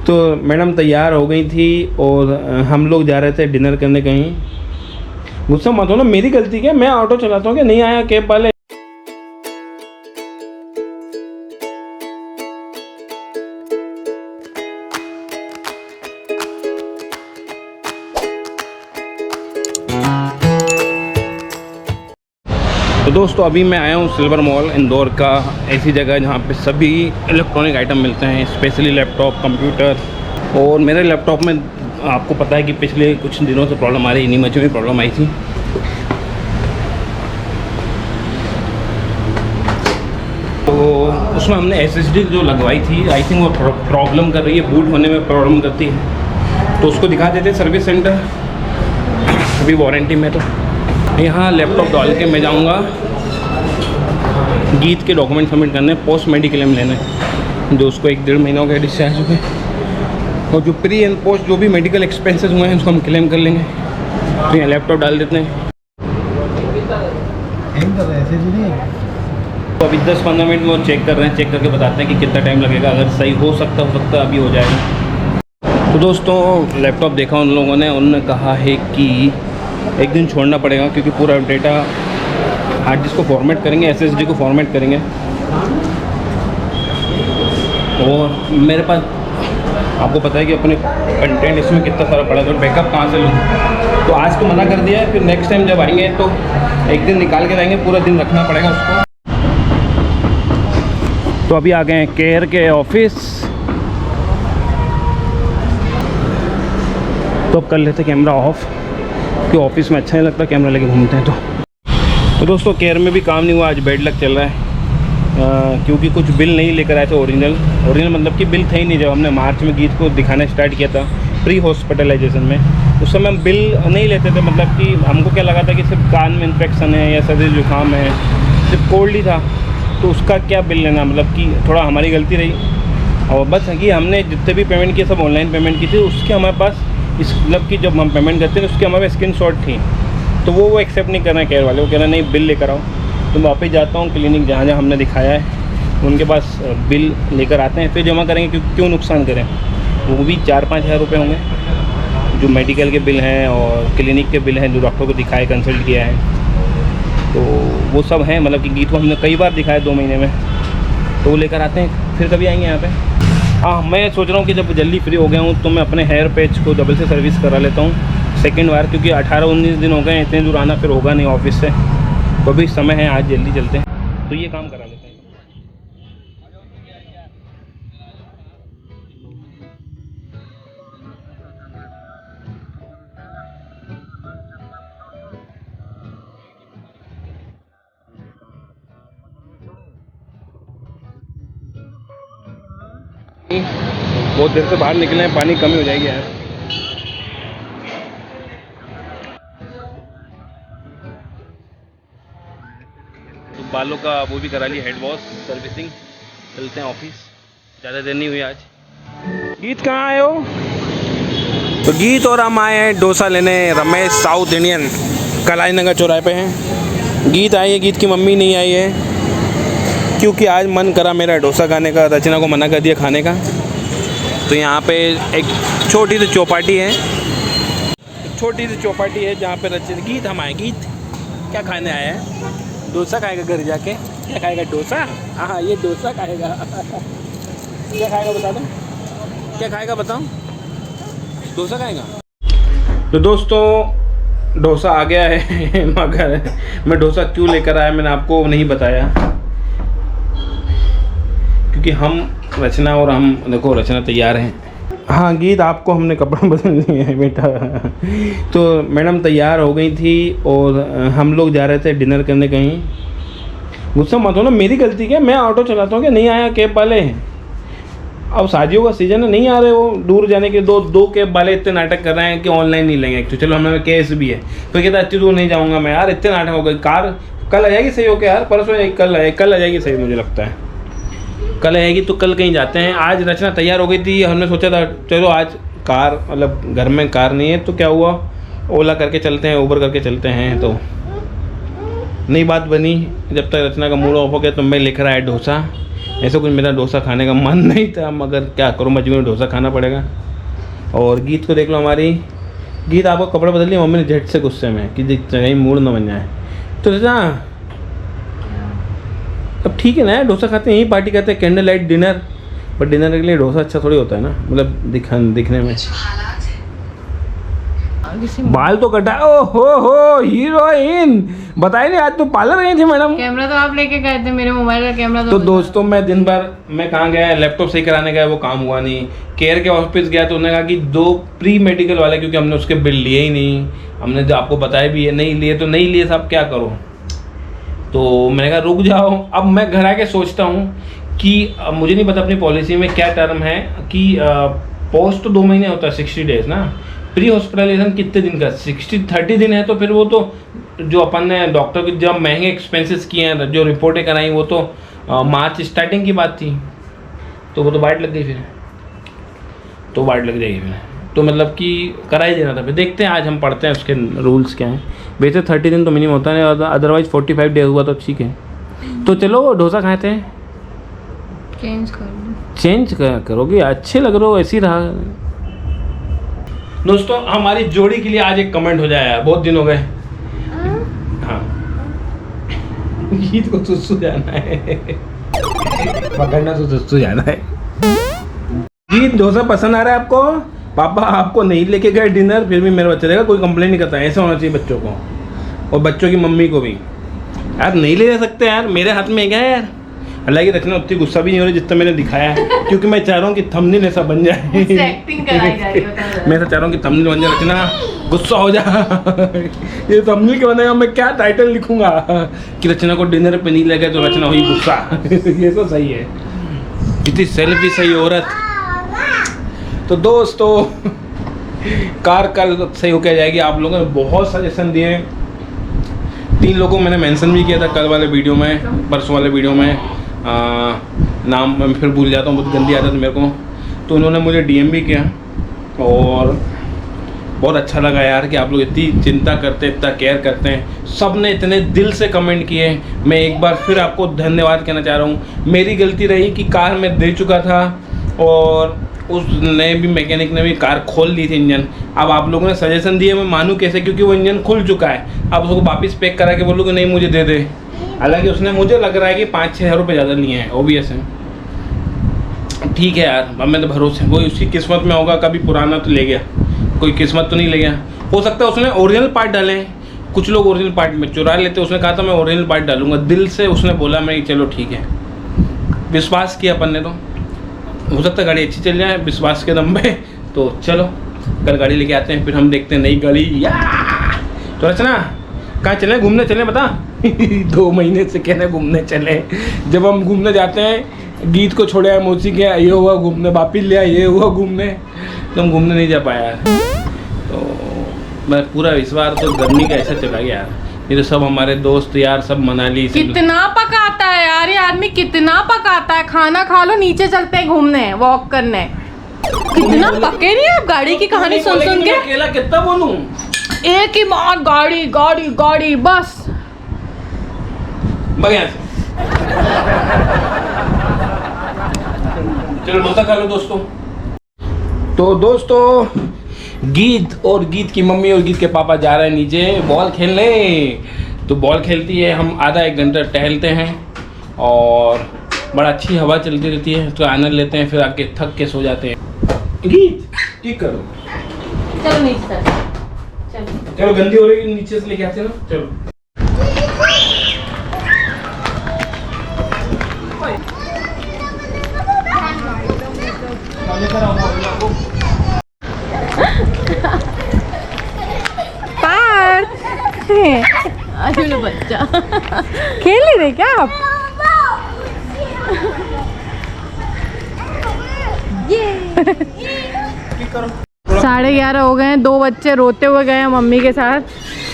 तो मैडम तैयार हो गई थी और हम लोग जा रहे थे डिनर करने कहीं। गुस्सा मत हो ना, मेरी गलती क्या, मैं ऑटो चलाता हूँ, क्या नहीं आया कैब वाले। तो दोस्तों अभी मैं आया हूँ सिल्वर मॉल इंदौर का, ऐसी जगह जहाँ पे सभी इलेक्ट्रॉनिक आइटम मिलते हैं, स्पेशली लैपटॉप, कंप्यूटर। और मेरे लैपटॉप में आपको पता है कि पिछले कुछ दिनों से प्रॉब्लम आ रही है, इन्हीं महीनों में प्रॉब्लम आई थी। तो उसमें हमने SSD जो लगवाई थी, आई थिंक वो प्रॉब्लम कर रही है, बूट होने में प्रॉब्लम करती है। तो उसको दिखा देते सर्विस सेंटर, अभी वारंटी में। तो यहाँ लैपटॉप डाल के मैं जाऊँगा गीत के डॉक्यूमेंट सबमिट करने, पोस्ट मेडिकल क्लेम लेने, जो उसको 1-1.5 महीना हो गया डिस्चार्ज हुए, और जो प्री एंड पोस्ट जो भी मेडिकल एक्सपेंसेस हुए हैं उसको हम क्लेम कर लेंगे। तो यहाँ लैपटॉप डाल देते हैं। तो अभी 10-15 मिनट में वो चेक कर रहे हैं, चेक करके बताते हैं कि कितना टाइम लगेगा। अगर सही हो सकता अभी हो जाएगा। तो दोस्तों लैपटॉप देखा उन लोगों ने, उन्होंने कहा है कि 1 दिन छोड़ना पड़ेगा, क्योंकि पूरा डेटा हार्ड डिस्क को फॉर्मेट करेंगे, SSD को फॉर्मेट करेंगे। और मेरे पास आपको पता है कि अपने कंटेंट इसमें कितना सारा पड़ा है, तो बैकअप कहाँ से लूँ। तो आज तो मना कर दिया है, फिर नेक्स्ट टाइम जब आएंगे तो 1 दिन निकाल के जाएंगे, पूरा दिन रखना पड़ेगा उसको। तो अभी आ गए हैं केयर के ऑफिस, तो अब कर लेते कैमरा ऑफ, कि ऑफिस में अच्छा नहीं लगता कैमरा लेके घूमते हैं। तो दोस्तों केयर में भी काम नहीं हुआ, आज बेड लक चल रहा है। क्योंकि कुछ बिल नहीं लेकर आए थे ओरिजिनल मतलब कि बिल थे ही नहीं। जब हमने मार्च में गीत को दिखाना स्टार्ट किया था प्री हॉस्पिटलाइजेशन में, उस समय हम बिल नहीं लेते थे। मतलब कि हमको क्या लगा था कि सिर्फ कान में इन्फेक्शन है या सर्दी जुकाम है, सिर्फ कोल्ड ही था, तो उसका क्या बिल लेना। मतलब कि थोड़ा हमारी गलती रही। और बस कि हमने जितने भी पेमेंट किए सब ऑनलाइन पेमेंट की थी, उसके हमारे पास इस मतलब कि जब हम पेमेंट करते हैं उसके हमारे स्क्रीनशॉट थी, तो वो एक्सेप्ट नहीं कर रहे हैं केयर वाले। वो कह रहे हैं नहीं बिल लेकर आओ। तो मैं वापस जाता हूँ क्लिनिक जहाँ जहाँ हमने दिखाया है, उनके पास बिल लेकर आते हैं, फिर जमा करेंगे। क्योंकि क्यों नुकसान करें, वो भी 4-5 हज़ार रुपये होंगे, जो मेडिकल के बिल हैं और क्लिनिक के बिल हैं, जो डॉक्टर को दिखाए कंसल्ट किया है, तो वो सब हैं। मतलब कि गीत को हमने कई बार दिखाया 2 महीने में, तो वो लेकर आते हैं, फिर कभी आएंगे यहाँ पे। हाँ मैं सोच रहा हूँ कि जब जल्दी फ्री हो गया हूँ तो मैं अपने हेयर पैच को डबल से सर्विस करा लेता हूँ सेकंड बार, क्योंकि 18-19 दिन हो गए, इतने दूर आना फिर होगा नहीं ऑफिस से। तो अभी समय है, आज जल्दी चलते हैं, तो ये काम करा लेते हैं। बहुत देर से बाहर निकले हैं, पानी कमी हो जाएगी यार। तो बालों का वो भी करा लिया, हेड वॉश, सर्विसिंग। चलते हैं ऑफिस, ज़्यादा देर नहीं हुई आज। गीत कहाँ आए हो? तो गीत और हम आए हैं डोसा लेने, रमेश साउथ इंडियन, कलाई नगर चौराहे पे हैं। गीत आई है, गीत की मम्मी नहीं आई है, क्योंकि आज मन करा मेरा डोसा खाने का, रचना को मना कर दिया खाने का। तो यहाँ पे एक छोटी सी चौपाटी है, जहाँ पे रचना गीत हम आए। गीत क्या खाने आया है? डोसा खाएगा घर जाके। क्या खाएगा? डोसा। हाँ ये डोसा खाएगा। क्या खाएगा बता दो, क्या खाएगा बताओ? डोसा खाएगा। तो दोस्तों डोसा आ गया है मगर मैं डोसा क्यों लेकर आया मैंने आपको नहीं बताया, क्योंकि हम रचना और हम देखो, रचना तैयार हैं। हाँ गीत आपको हमने कपड़े बदल दिए हैं बेटा। तो मैडम तैयार हो गई थी और हम लोग जा रहे थे डिनर करने कहीं। गुस्सा मत हो ना, मेरी गलती क्या, मैं ऑटो चलाता हूँ, क्या नहीं आया कैब वाले। अब शादियों का सीजन है, नहीं आ रहे वो दूर जाने के। दो कैब वाले इतने नाटक कर रहे हैं कि ऑनलाइन नहीं लेंगे। तो चलो हमें कैश भी है, तो कहता इतनी दूर नहीं जाऊँगा मैं यार, इतने नाटक हो गए। कार कल आ जाएगी सही होके यार, परसों कल आ जाएगी सही, मुझे लगता है कल आएगी। तो कल कहीं जाते हैं। आज रचना तैयार हो गई थी, हमने सोचा था चलो आज कार, मतलब घर में कार नहीं है तो क्या हुआ, ओला करके चलते हैं, उबर करके चलते हैं। तो नई बात बनी, जब तक रचना का मूड ऑफ हो गया तो मैं लेकर आया डोसा। ऐसा कुछ मेरा डोसा खाने का मन नहीं था, मगर क्या करूँ, मजबूरी में डोसा खाना पड़ेगा। और गीत को देख लो, हमारी गीत आपको कपड़े बदल लिए, मम्मी ने झट से गुस्से में कि कहीं मूड ना बन जाए। तो जा अब ठीक है ना, डोसा खाते हैं, यही पार्टी करते हैं, कैंडल लाइट डिनर। पर डिनर के लिए डोसा अच्छा थोड़ी होता है ना, मतलब दिखने में। बाल तो कटा, ओ हो हीरोइन, बताइए नहीं, आज तो पार्लर गई थी मैडम। कैमरा तो आप लेके गए थे, मेरे मोबाइल का कैमरा तो दोस्तों मैं दिन भर मैं कहाँ गया, लैपटॉप सही कराने गया, वो काम हुआ नहीं। केयर के ऑफिस गया तो उन्होंने कहा कि 2 प्री मेडिकल वाले, क्योंकि हमने उसके बिल लिए ही नहीं, हमने जो आपको बताया भी है नहीं लिए, तो नहीं लिए साहब, क्या करो। तो मैंने कहा रुक जाओ। अब मैं घर आके सोचता हूँ कि मुझे नहीं पता अपनी पॉलिसी में क्या टर्म है कि पोस्ट तो 2 महीने होता है, 60 डेज ना। प्री हॉस्पिटलाइजेशन कितने दिन का, 30 दिन है। तो फिर वो तो जो अपन ने डॉक्टर के जब महंगे एक्सपेंसेस किए हैं, जो रिपोर्टें कराई, वो तो मार्च स्टार्टिंग की बात थी, तो वो तो वाइट लग गई, फिर तो वाइट लग जाएगी फिर, तो मतलब कि करा ही देना था। फिर देखते हैं, आज हम पढ़ते हैं उसके रूल्स क्या हैं। वैसे 30 दिन तो मिनिमम होता है, अदरवाइज 45 डेज हुआ तो ठीक है। तो चलो डोसा खाते हैं। चेंज करोगे, अच्छे लग रहे हो, ऐसे ही रहा। दोस्तों हमारी जोड़ी के लिए आज एक कमेंट हो जाए यार, बहुत दिन हो गए। हाँ गीत को सुसु जाना है, पकड़ना तो सुसु जाना है। गीत डोसा पसंद आ रहा है आपको? पापा आपको नहीं लेके गए डिनर, फिर भी मेरा बच्चा देगा, कोई कंप्लेन नहीं करता। ऐसा होना चाहिए बच्चों को, और बच्चों की मम्मी को भी। यार नहीं ले सकते यार, मेरे हाथ में क्या है यार। हालांकि रचना उतनी गुस्सा भी नहीं हो रही जितना मैंने दिखाया है, क्योंकि मैं चाह रहा हूँ कि थंबनेल ऐसा बन जाए। एक्टिंग कराई जा रही है। मैं तो चाह रहा हूँ कि थंबनेल बन जाए, रचना गुस्सा हो जा। ये थंबनेल के बनेगा, मैं क्या टाइटल लिखूंगा कि रचना को डिनर पे नहीं लगे तो रचना हुई गुस्सा। ये तो सही है, इतनी सेल्फिश है ये औरत। तो दोस्तों कार कल सही होकर जाएगी। आप लोगों ने बहुत सजेशन दिए, 3 लोगों को मैंने मेंशन भी किया था कल वाले वीडियो में, परसों वाले वीडियो में। नाम मैं फिर भूल जाता हूँ, बहुत गंदी आदत मेरे को। तो उन्होंने मुझे DM भी किया, और बहुत अच्छा लगा यार कि आप लोग इतनी चिंता करते हैं, इतना केयर करते हैं। सब ने इतने दिल से कमेंट किए। मैं एक बार फिर आपको धन्यवाद कहना चाह रहा हूँ। मेरी गलती रही कि कार मैं दे चुका था, और उसने भी, मैकेनिक ने भी कार खोल ली थी इंजन। अब आप लोगों ने सजेशन दिए, मैं मानूँ कैसे, क्योंकि वो इंजन खुल चुका है। अब उसको वापस पैक करा के बोलूँ कि नहीं मुझे दे दे। हालांकि उसने, मुझे लग रहा है कि 5-6 हज़ार रुपये ज़्यादा लिए हैं, ऑब्वियस है। ठीक है यार, अब मैं तो भरोसे, वो उसकी किस्मत में होगा। कभी पुराना तो ले गया, कोई किस्मत तो नहीं ले गया। हो सकता है उसने ओरिजिनल पार्ट डाले हैं, कुछ लोग ओरिजिनल पार्ट में चुरा लेते। उसने कहा था मैं ओरिजिनल पार्ट डालूंगा, दिल से उसने बोला। मैं चलो ठीक है, विश्वास किया अपन ने। तो हो सकता है गाड़ी अच्छी चल जाए विश्वास के दम पे। तो चलो कल गाड़ी लेके आते हैं, फिर हम देखते हैं नई गाड़ी। तो रचना कहाँ चले, घूमने चले बता। 2 महीने से कहने घूमने चले। जब हम घूमने जाते हैं, गीत को छोड़े आए, मौसी के ये हुआ घूमने, वापिस लिया ये हुआ घूमने, तो हम घूमने नहीं जा पाया यार। तो मैं पूरा विश्वास तो गर्मी का ऐसा चला गया यार। ये तो सब हमारे दोस्त यार सब मनाली से। कितना पकाता है यार ये आदमी, कितना पकाता है। खाना खा लो, नीचे चलते हैं घूमने, वॉक करने। कितना पके नहीं आप गाड़ी की कहानी सुन के। अकेला कितना बोलूं, एक ही बार गाड़ी गाड़ी गाड़ी बस। चलो डोसा खा लो दोस्तों। तो दोस्तों गीत और गीत की मम्मी और गीत के पापा जा रहे हैं नीचे बॉल खेलने। तो बॉल खेलती है, हम आधा 1 घंटा टहलते हैं, और बड़ा अच्छी हवा चलती रहती है, तो आनंद लेते हैं। फिर आके थक के सो जाते हैं। गीत ठीक करो, चलो नीचे चलो गंदी हो रही है, नीचे से लेके आते हैं ना। चलो अरे बच्चा खेल नहीं रहे क्या आप? ये 11:30 हो गए हैं, 2 बच्चे रोते हुए गए हैं मम्मी के साथ।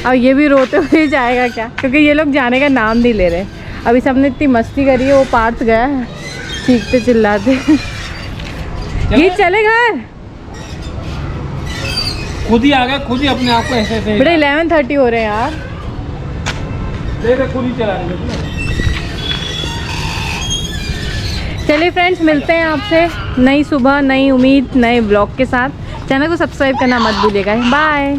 अब ये भी रोते हुए जाएगा क्या, क्योंकि ये लोग जाने का नाम नहीं ले रहे। अभी सबने इतनी मस्ती करी है, वो पार्थ गया है चीखते चिल्लाते। ये चले घर, खुद ही आ गया, खुद ही अपने आप को ऐसे ऐसे। बड़े 11:30 हो रहे हैं यार। देख खुद ही चला रहे। चलिए फ्रेंड्स, मिलते हैं आपसे नई सुबह, नई उम्मीद, नए ब्लॉग के साथ। चैनल को सब्सक्राइब करना मत भूलिएगा। बाय।